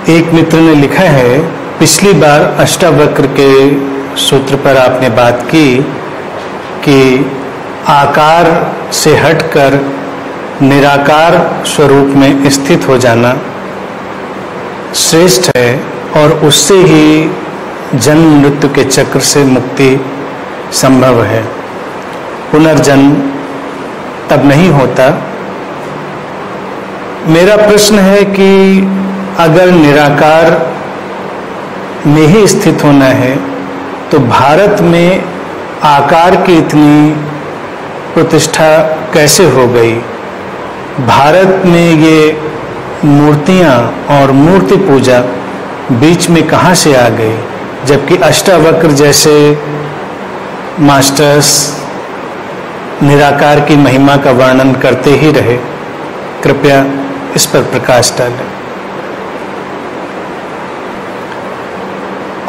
एक मित्र ने लिखा है, पिछली बार अष्टावक्र के सूत्र पर आपने बात की कि आकार से हटकर निराकार स्वरूप में स्थित हो जाना श्रेष्ठ है और उससे ही जन्म मृत्यु के चक्र से मुक्ति संभव है। पुनर्जन्म तब नहीं होता। मेरा प्रश्न है कि अगर निराकार में ही स्थित होना है तो भारत में आकार की इतनी प्रतिष्ठा कैसे हो गई? भारत में ये मूर्तियां और मूर्ति पूजा बीच में कहाँ से आ गई, जबकि अष्टावक्र जैसे मास्टर्स निराकार की महिमा का वर्णन करते ही रहे। कृपया इस पर प्रकाश डालें।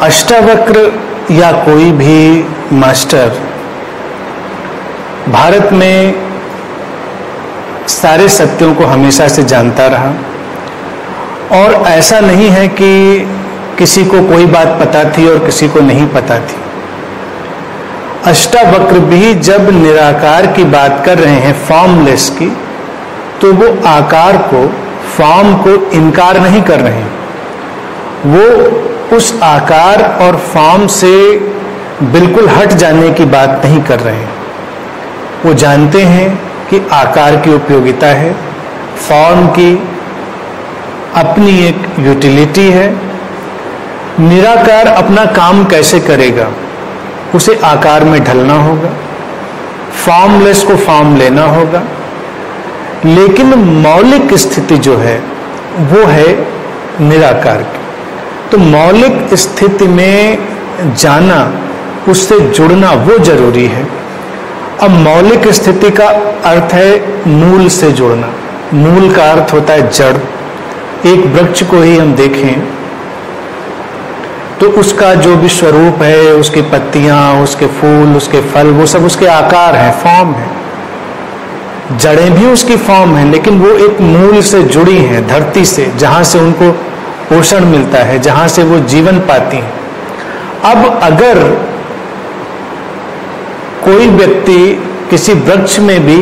अष्टावक्र या कोई भी मास्टर भारत में सारे सत्यों को हमेशा से जानता रहा और ऐसा नहीं है कि किसी को कोई बात पता थी और किसी को नहीं पता थी। अष्टावक्र भी जब निराकार की बात कर रहे हैं, फॉर्मलेस की, तो वो आकार को, फॉर्म को इनकार नहीं कर रहे हैं। वो उस आकार और फॉर्म से बिल्कुल हट जाने की बात नहीं कर रहे हैं। वो जानते हैं कि आकार की उपयोगिता है, फॉर्म की अपनी एक यूटिलिटी है। निराकार अपना काम कैसे करेगा? उसे आकार में ढलना होगा, फॉर्मलेस को फॉर्म लेना होगा। लेकिन मौलिक स्थिति जो है वो है निराकार की। तो मौलिक स्थिति में जाना, उससे जुड़ना वो जरूरी है। अब मौलिक स्थिति का अर्थ है मूल से जुड़ना। मूल का अर्थ होता है जड़। एक वृक्ष को ही हम देखें तो उसका जो भी स्वरूप है, उसकी पत्तियां, उसके फूल, उसके फल, वो सब उसके आकार है, फॉर्म है। जड़ें भी उसकी फॉर्म है, लेकिन वो एक मूल से जुड़ी हैं, धरती से, जहां से उनको पोषण मिलता है, जहां से वो जीवन पाती हैं। अब अगर कोई व्यक्ति किसी वृक्ष में भी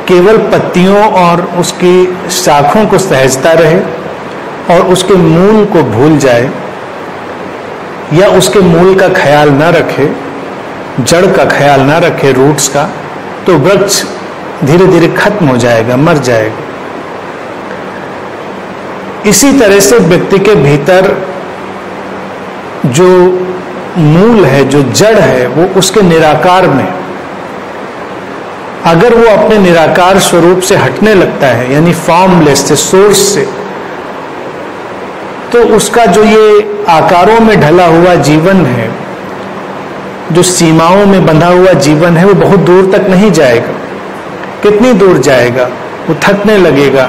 केवल पत्तियों और उसकी शाखों को सहेजता रहे और उसके मूल को भूल जाए या उसके मूल का ख्याल न रखे, जड़ का ख्याल न रखे, रूट्स का, तो वृक्ष धीरे धीरे खत्म हो जाएगा, मर जाएगा। इसी तरह से व्यक्ति के भीतर जो मूल है, जो जड़ है, वो उसके निराकार में, अगर वो अपने निराकार स्वरूप से हटने लगता है, यानी फॉर्मलेस से, सोर्स से, तो उसका जो ये आकारों में ढला हुआ जीवन है, जो सीमाओं में बंधा हुआ जीवन है, वो बहुत दूर तक नहीं जाएगा। कितनी दूर जाएगा? वो थकने लगेगा,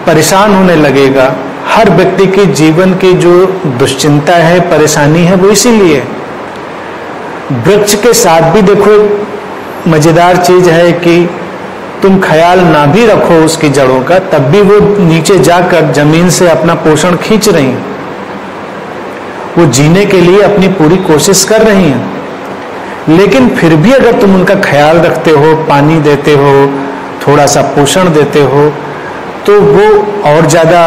परेशान होने लगेगा। हर व्यक्ति के जीवन की जो दुश्चिंता है, परेशानी है, वो इसीलिए। वृक्ष के साथ भी देखो मजेदार चीज है कि तुम ख्याल ना भी रखो उसकी जड़ों का, तब भी वो नीचे जाकर जमीन से अपना पोषण खींच रही हैं। वो जीने के लिए अपनी पूरी कोशिश कर रही हैं। लेकिन फिर भी अगर तुम उनका ख्याल रखते हो, पानी देते हो, थोड़ा सा पोषण देते हो, तो वो और ज्यादा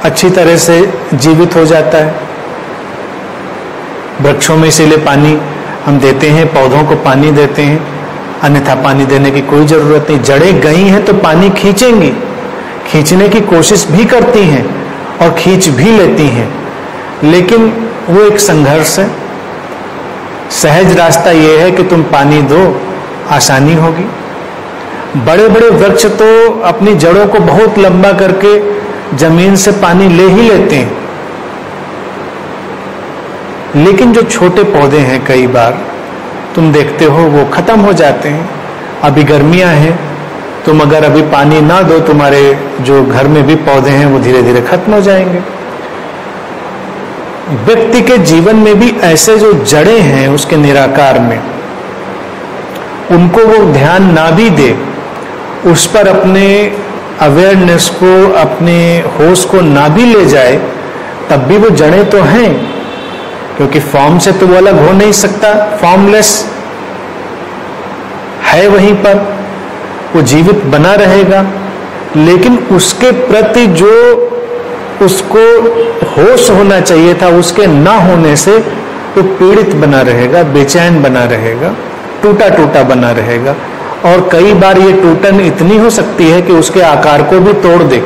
अच्छी तरह से जीवित हो जाता है। वृक्षों में इसीलिए पानी हम देते हैं, पौधों को पानी देते हैं, अन्यथा पानी देने की कोई जरूरत नहीं। जड़ें गई हैं तो पानी खींचेंगी, खींचने की कोशिश भी करती हैं और खींच भी लेती हैं, लेकिन वो एक संघर्ष है। सहज रास्ता ये है कि तुम पानी दो, आसानी होगी। बड़े बड़े वृक्ष तो अपनी जड़ों को बहुत लंबा करके जमीन से पानी ले ही लेते हैं, लेकिन जो छोटे पौधे हैं, कई बार तुम देखते हो वो खत्म हो जाते हैं। अभी गर्मियां हैं, तुम अगर अभी पानी ना दो, तुम्हारे जो घर में भी पौधे हैं वो धीरे धीरे खत्म हो जाएंगे। व्यक्ति के जीवन में भी ऐसे जो जड़ें हैं उसके निराकार में, उनको वो ध्यान ना भी दे, उस पर अपने अवेयरनेस को, अपने होश को ना भी ले जाए, तब भी वो जड़ें तो हैं, क्योंकि फॉर्म से तो वो अलग हो नहीं सकता, फॉर्मलेस है, वहीं पर वो जीवित बना रहेगा। लेकिन उसके प्रति जो उसको होश होना चाहिए था, उसके ना होने से वो पीड़ित बना रहेगा, बेचैन बना रहेगा, टूटा टूटा बना रहेगा। और कई बार ये टूटन इतनी हो सकती है कि उसके आकार को भी तोड़ दे।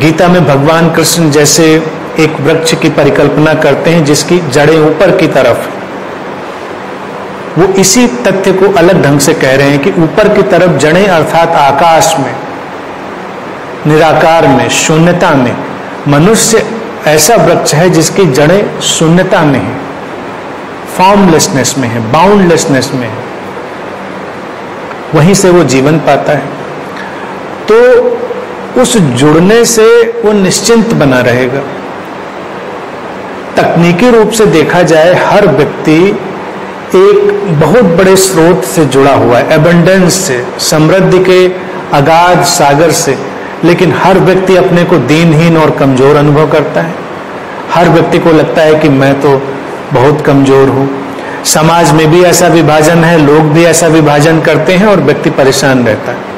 गीता में भगवान कृष्ण जैसे एक वृक्ष की परिकल्पना करते हैं जिसकी जड़ें ऊपर की तरफ, वो इसी तथ्य को अलग ढंग से कह रहे हैं कि ऊपर की तरफ जड़ें अर्थात आकाश में, निराकार में, शून्यता में। मनुष्य ऐसा वृक्ष है जिसकी जड़ें शून्यता में है, फॉर्मलेसनेस में है, बाउंडलेसनेस में है, वहीं से वो जीवन पाता है। तो उस जुड़ने से वो निश्चिंत बना रहेगा। तकनीकी रूप से देखा जाए, हर व्यक्ति एक बहुत बड़े स्रोत से जुड़ा हुआ है, एबंडेंस से, समृद्धि के अगाध सागर से। लेकिन हर व्यक्ति अपने को दीनहीन और कमजोर अनुभव करता है। हर व्यक्ति को लगता है कि मैं तो बहुत कमजोर हूं। समाज में भी ऐसा विभाजन है, लोग भी ऐसा विभाजन करते हैं और व्यक्ति परेशान रहता है।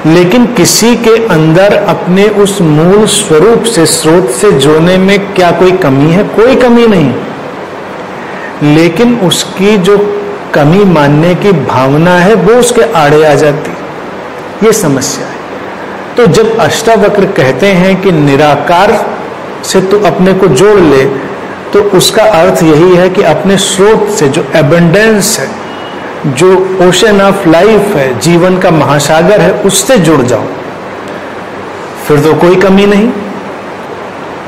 लेकिन किसी के अंदर अपने उस मूल स्वरूप से, स्रोत से जुड़ने में क्या कोई कमी है? कोई कमी नहीं। लेकिन उसकी जो कमी मानने की भावना है वो उसके आड़े आ जाती, ये समस्या है। तो जब अष्टावक्र कहते हैं कि निराकार से तू अपने को जोड़ ले, तो उसका अर्थ यही है कि अपने स्रोत से, जो एबंडेंस है, जो ओशन ऑफ लाइफ है, जीवन का महासागर है, उससे जुड़ जाओ। फिर तो कोई कमी नहीं,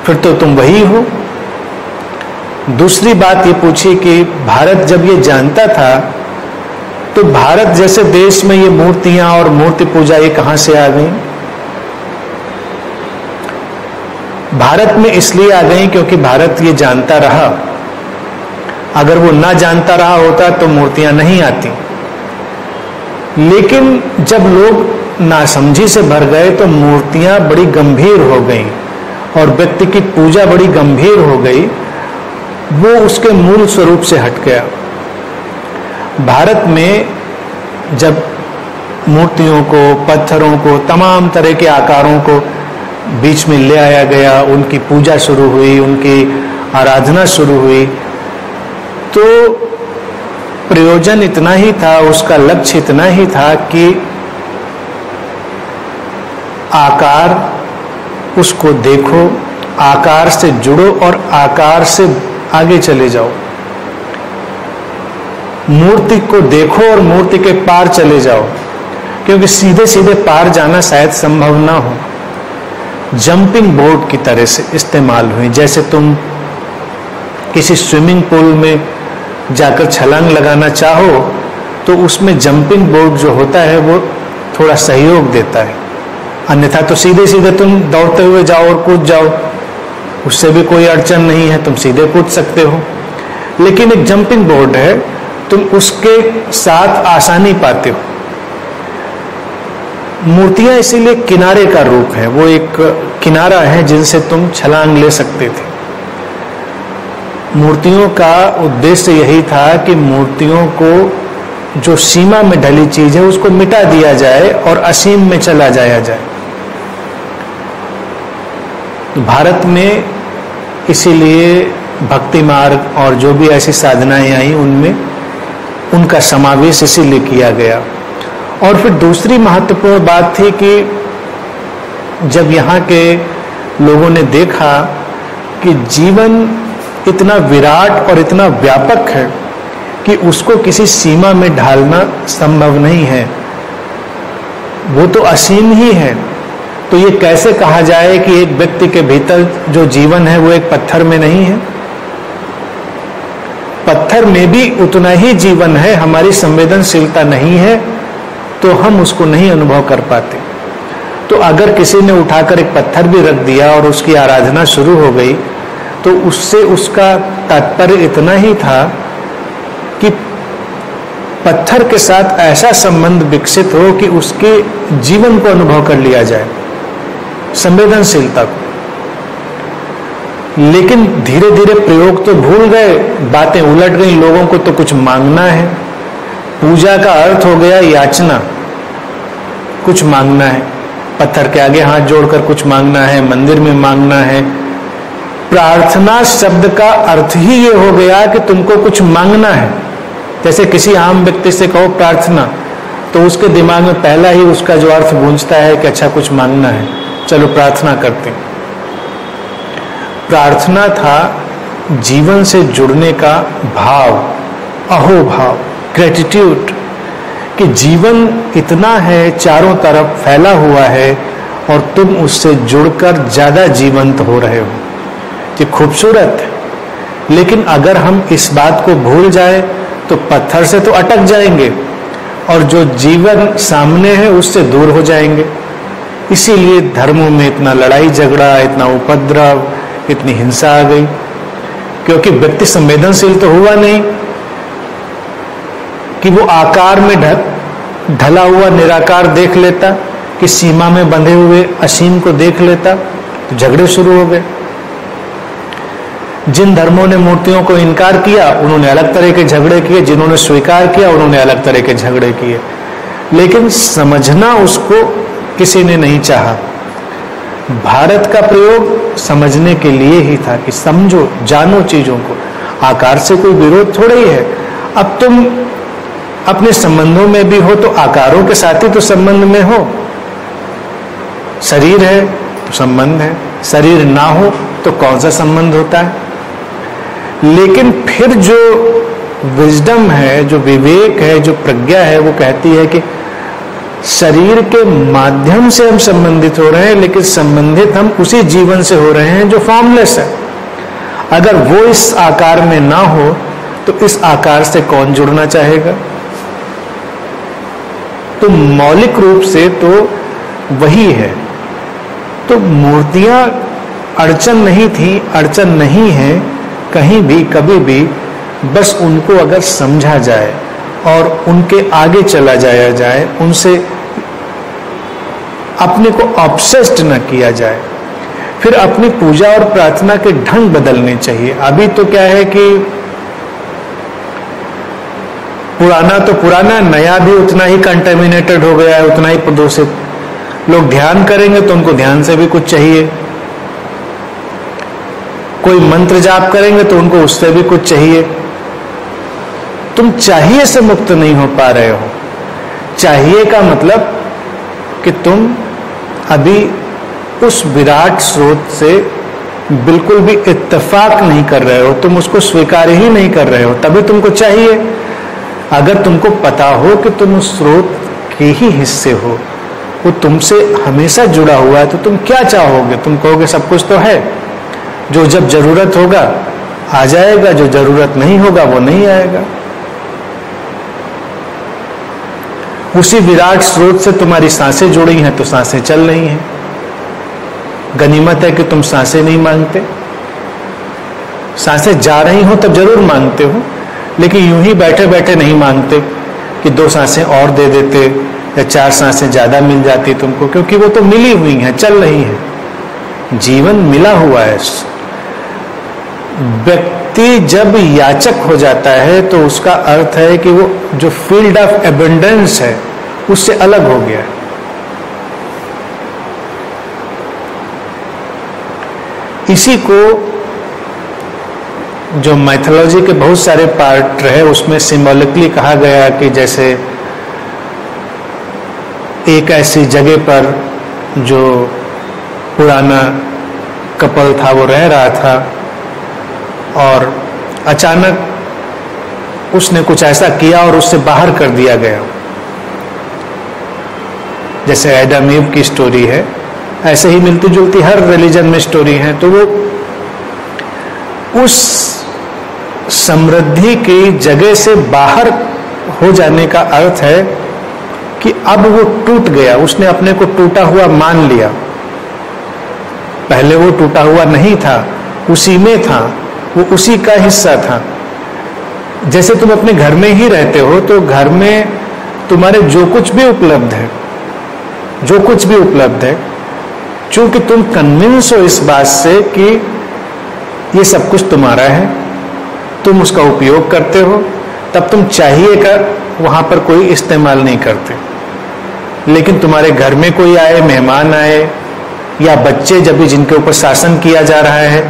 फिर तो तुम वही हो। दूसरी बात ये पूछी कि भारत जब ये जानता था, तो भारत जैसे देश में ये मूर्तियां और मूर्ति पूजा ये कहां से आ गई? भारत में इसलिए आ गई क्योंकि भारत ये जानता रहा। अगर वो ना जानता रहा होता तो मूर्तियां नहीं आती। लेकिन जब लोग नासमझी से भर गए तो मूर्तियां बड़ी गंभीर हो गई और व्यक्ति की पूजा बड़ी गंभीर हो गई, वो उसके मूल स्वरूप से हट गया। भारत में जब मूर्तियों को, पत्थरों को, तमाम तरह के आकारों को बीच में ले आया गया, उनकी पूजा शुरू हुई, उनकी आराधना शुरू हुई, तो प्रयोजन इतना ही था, उसका लक्ष्य इतना ही था कि आकार, उसको देखो, आकार से जुड़ो और आकार से आगे चले जाओ। मूर्ति को देखो और मूर्ति के पार चले जाओ, क्योंकि सीधे सीधे पार जाना शायद संभव ना हो। जंपिंग बोर्ड की तरह से इस्तेमाल हुई। जैसे तुम किसी स्विमिंग पूल में जाकर छलांग लगाना चाहो तो उसमें जंपिंग बोर्ड जो होता है वो थोड़ा सहयोग देता है, अन्यथा तो सीधे सीधे तुम दौड़ते हुए जाओ और कूद जाओ, उससे भी कोई अड़चन नहीं है, तुम सीधे कूद सकते हो। लेकिन एक जंपिंग बोर्ड है, तुम उसके साथ आसानी पाते हो। मूर्तियां इसीलिए किनारे का रूप है, वो एक किनारा है जिनसे तुम छलांग ले सकते थे। मूर्तियों का उद्देश्य यही था कि मूर्तियों को जो सीमा में ढली चीज है उसको मिटा दिया जाए और असीम में चला जाया जाए। भारत में इसीलिए भक्ति मार्ग और जो भी ऐसी साधनाएं आई उनमें उनका समावेश इसीलिए किया गया। और फिर दूसरी महत्वपूर्ण बात थी कि जब यहाँ के लोगों ने देखा कि जीवन इतना विराट और इतना व्यापक है कि उसको किसी सीमा में ढालना संभव नहीं है, वो तो असीम ही है, तो ये कैसे कहा जाए कि एक व्यक्ति के भीतर जो जीवन है वो एक पत्थर में नहीं है? पत्थर में भी उतना ही जीवन है, हमारी संवेदनशीलता नहीं है तो हम उसको नहीं अनुभव कर पाते। तो अगर किसी ने उठाकर एक पत्थर भी रख दिया और उसकी आराधना शुरू हो गई तो उससे उसका तात्पर्य इतना ही था कि पत्थर के साथ ऐसा संबंध विकसित हो कि उसके जीवन को अनुभव कर लिया जाए, संवेदनशीलता को। लेकिन धीरे धीरे प्रयोग तो भूल गए, बातें उलट गई, लोगों को तो कुछ मांगना है। पूजा का अर्थ हो गया याचना, कुछ मांगना है, पत्थर के आगे हाथ जोड़कर कुछ मांगना है, मंदिर में मांगना है। प्रार्थना शब्द का अर्थ ही ये हो गया कि तुमको कुछ मांगना है। जैसे किसी आम व्यक्ति से कहो प्रार्थना, तो उसके दिमाग में पहला ही उसका जो अर्थ गूंजता है कि अच्छा कुछ मांगना है, चलो प्रार्थना करते हैं। प्रार्थना था जीवन से जुड़ने का भाव, अहोभाव, ग्रेटिट्यूड, कि जीवन इतना है, चारों तरफ फैला हुआ है और तुम उससे जुड़कर ज्यादा जीवंत हो रहे हो। ये खूबसूरत है। लेकिन अगर हम इस बात को भूल जाए तो पत्थर से तो अटक जाएंगे और जो जीवन सामने है उससे दूर हो जाएंगे। इसीलिए धर्मों में इतना लड़ाई झगड़ा, इतना उपद्रव, इतनी हिंसा आ गई, क्योंकि व्यक्ति संवेदनशील तो हुआ नहीं कि वो आकार में ढला हुआ निराकार देख लेता, कि सीमा में बंधे हुए असीम को देख लेता, तो झगड़े शुरू हो गए। जिन धर्मों ने मूर्तियों को इनकार किया उन्होंने अलग तरह के झगड़े किए, जिन्होंने स्वीकार किया उन्होंने अलग तरह के झगड़े किए। लेकिन समझना उसको किसी ने नहीं चाहा। भारत का प्रयोग समझने के लिए ही था कि समझो, जानो चीजों को। आकार से कोई विरोध थोड़ा ही है। अब तुम अपने संबंधों में भी हो तो आकारों के साथ ही तो संबंध में हो। शरीर है तो संबंध है, शरीर ना हो तो कौन सा संबंध होता है। लेकिन फिर जो विजडम है, जो विवेक है, जो प्रज्ञा है, वो कहती है कि शरीर के माध्यम से हम संबंधित हो रहे हैं, लेकिन संबंधित हम उसी जीवन से हो रहे हैं जो फॉर्मलेस है। अगर वो इस आकार में ना हो तो इस आकार से कौन जुड़ना चाहेगा। तो मौलिक रूप से तो वही है। तो मूर्तियां अड़चन नहीं थी, अड़चन नहीं है कहीं भी, कभी भी। बस उनको अगर समझा जाए और उनके आगे चला जाया जाए, उनसे अपने को ऑब्सेस्ड न किया जाए। फिर अपनी पूजा और प्रार्थना के ढंग बदलने चाहिए। अभी तो क्या है कि पुराना तो पुराना, नया भी उतना ही कंटेमिनेटेड हो गया है, उतना ही प्रदूषित। लोग ध्यान करेंगे तो उनको ध्यान से भी कुछ चाहिए, कोई मंत्र जाप करेंगे तो उनको उससे भी कुछ चाहिए। तुम चाहिए से मुक्त नहीं हो पा रहे हो। चाहिए का मतलब कि तुम अभी उस विराट स्रोत से बिल्कुल भी इत्तेफाक नहीं कर रहे हो, तुम उसको स्वीकार ही नहीं कर रहे हो, तभी तुमको चाहिए। अगर तुमको पता हो कि तुम उस स्रोत के ही हिस्से हो, वो तुमसे हमेशा जुड़ा हुआ है, तो तुम क्या चाहोगे। तुम कहोगे सब कुछ तो है, जो जब जरूरत होगा आ जाएगा, जो जरूरत नहीं होगा वो नहीं आएगा। उसी विराट स्रोत से तुम्हारी सांसें जुड़ी हैं तो सांसें चल रही हैं। गनीमत है कि तुम सांसें नहीं मांगते। सांसें जा रही हो तब जरूर मांगते हो, लेकिन यूं ही बैठे बैठे नहीं मांगते कि 2 सांसें और दे देते या 4 सांसें ज्यादा मिल जाती तुमको, क्योंकि वो तो मिली हुई हैं, चल रही हैं। जीवन मिला हुआ है। व्यक्ति जब याचक हो जाता है तो उसका अर्थ है कि वो जो फील्ड ऑफ एबंडेंस है उससे अलग हो गया। इसी को जो मैथोलॉजी के बहुत सारे पार्ट रहे उसमें सिंबॉलिकली कहा गया कि जैसे एक ऐसी जगह पर जो पुराना कपल था वो रह रहा था और अचानक उसने कुछ ऐसा किया और उससे बाहर कर दिया गया। जैसे एडम ईव की स्टोरी है, ऐसे ही मिलती जुलती हर रिलीजन में स्टोरी है। तो वो उस समृद्धि की जगह से बाहर हो जाने का अर्थ है कि अब वो टूट गया, उसने अपने को टूटा हुआ मान लिया। पहले वो टूटा हुआ नहीं था, उसी में था, वो उसी का हिस्सा था। जैसे तुम अपने घर में ही रहते हो तो घर में तुम्हारे जो कुछ भी उपलब्ध है, जो कुछ भी उपलब्ध है, चूंकि तुम कन्विंस हो इस बात से कि ये सब कुछ तुम्हारा है, तुम उसका उपयोग करते हो, तब तुम चाहिए कर वहां पर कोई इस्तेमाल नहीं करते। लेकिन तुम्हारे घर में कोई आए, मेहमान आए या बच्चे जब भी जिनके ऊपर शासन किया जा रहा है,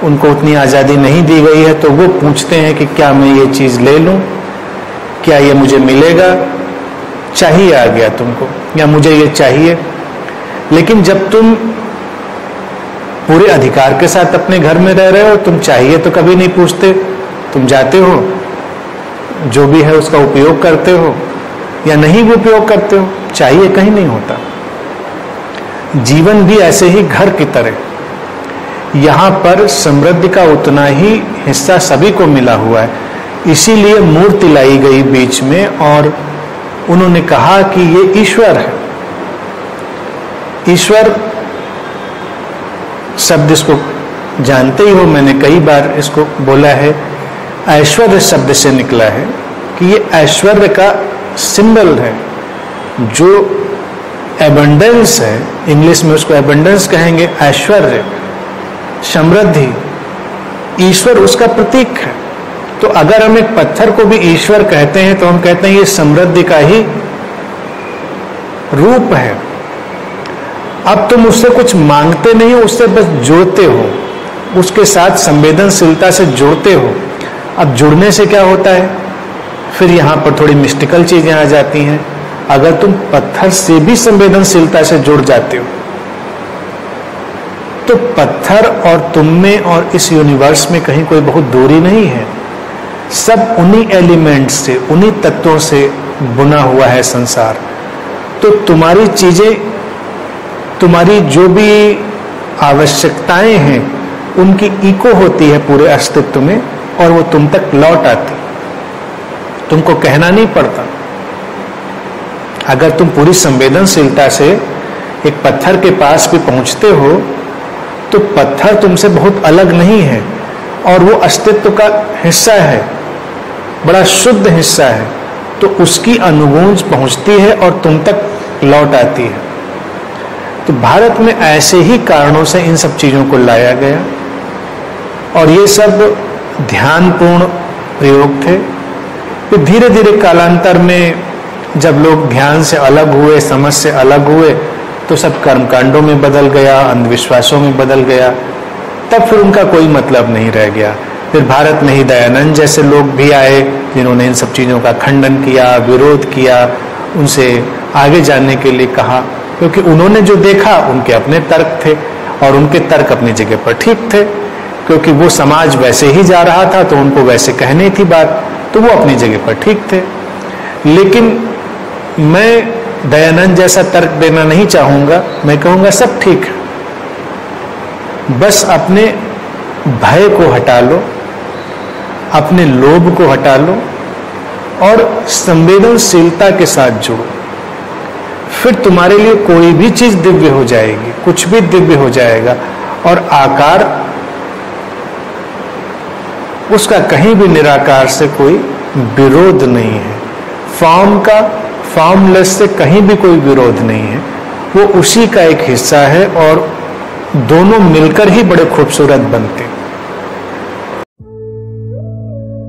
उनको उतनी आज़ादी नहीं दी गई है, तो वो पूछते हैं कि क्या मैं ये चीज़ ले लूं, क्या ये मुझे मिलेगा, चाहिए आ गया तुमको, या मुझे ये चाहिए। लेकिन जब तुम पूरे अधिकार के साथ अपने घर में रह रहे हो, तुम चाहिए तो कभी नहीं पूछते, तुम जाते हो, जो भी है उसका उपयोग करते हो या नहीं भी उपयोग करते हो, चाहिए कहीं नहीं होता। जीवन भी ऐसे ही घर की तरह, यहाँ पर समृद्धि का उतना ही हिस्सा सभी को मिला हुआ है। इसीलिए मूर्ति लाई गई बीच में और उन्होंने कहा कि ये ईश्वर है। ईश्वर शब्द इसको जानते ही हो, मैंने कई बार इसको बोला है, ऐश्वर्य शब्द से निकला है कि ये ऐश्वर्य का सिंबल है। जो एबंडेंस है, इंग्लिश में उसको एबंडेंस कहेंगे, ऐश्वर्य, समृद्धि, ईश्वर उसका प्रतीक है। तो अगर हम एक पत्थर को भी ईश्वर कहते हैं तो हम कहते हैं ये समृद्धि का ही रूप है। अब तुम उससे कुछ मांगते नहीं हो, उससे बस जुड़ते हो, उसके साथ संवेदनशीलता से जुड़ते हो। अब जुड़ने से क्या होता है, फिर यहाँ पर थोड़ी मिस्टिकल चीजें आ जाती हैं। अगर तुम पत्थर से भी संवेदनशीलता से जुड़ जाते हो तो पत्थर और तुम में और इस यूनिवर्स में कहीं कोई बहुत दूरी नहीं है। सब उन्हीं एलिमेंट्स से, उन्हीं तत्वों से बुना हुआ है संसार। तो तुम्हारी चीजें, तुम्हारी जो भी आवश्यकताएं हैं, उनकी इको होती है पूरे अस्तित्व में और वो तुम तक लौट आती, तुमको कहना नहीं पड़ता। अगर तुम पूरी संवेदनशीलता से एक पत्थर के पास भी पहुंचते हो तो पत्थर तुमसे बहुत अलग नहीं है और वो अस्तित्व का हिस्सा है, बड़ा शुद्ध हिस्सा है। तो उसकी अनुगूंज पहुंचती है और तुम तक लौट आती है। तो भारत में ऐसे ही कारणों से इन सब चीजों को लाया गया और ये सब ध्यानपूर्ण प्रयोग थे। फिर धीरे धीरे कालांतर में जब लोग ध्यान से अलग हुए, समझ से अलग हुए, तो सब कर्मकांडों में बदल गया, अंधविश्वासों में बदल गया। तब फिर उनका कोई मतलब नहीं रह गया। फिर भारत में ही दयानंद जैसे लोग भी आए जिन्होंने इन सब चीज़ों का खंडन किया, विरोध किया, उनसे आगे जानने के लिए कहा, क्योंकि उन्होंने जो देखा उनके अपने तर्क थे और उनके तर्क अपनी जगह पर ठीक थे, क्योंकि वो समाज वैसे ही जा रहा था तो उनको वैसे कहनी थी बात, तो वो अपनी जगह पर ठीक थे। लेकिन मैं दयानंद जैसा तर्क देना नहीं चाहूंगा। मैं कहूंगा सब ठीक है, बस अपने भय को हटा लो, अपने लोभ को हटा लो और संवेदनशीलता के साथ जुड़ो। फिर तुम्हारे लिए कोई भी चीज दिव्य हो जाएगी, कुछ भी दिव्य हो जाएगा और आकार उसका कहीं भी निराकार से कोई विरोध नहीं है। फॉर्म का फॉर्मलेस से कहीं भी कोई विरोध नहीं है, वो उसी का एक हिस्सा है और दोनों मिलकर ही बड़े खूबसूरत बनते हैं।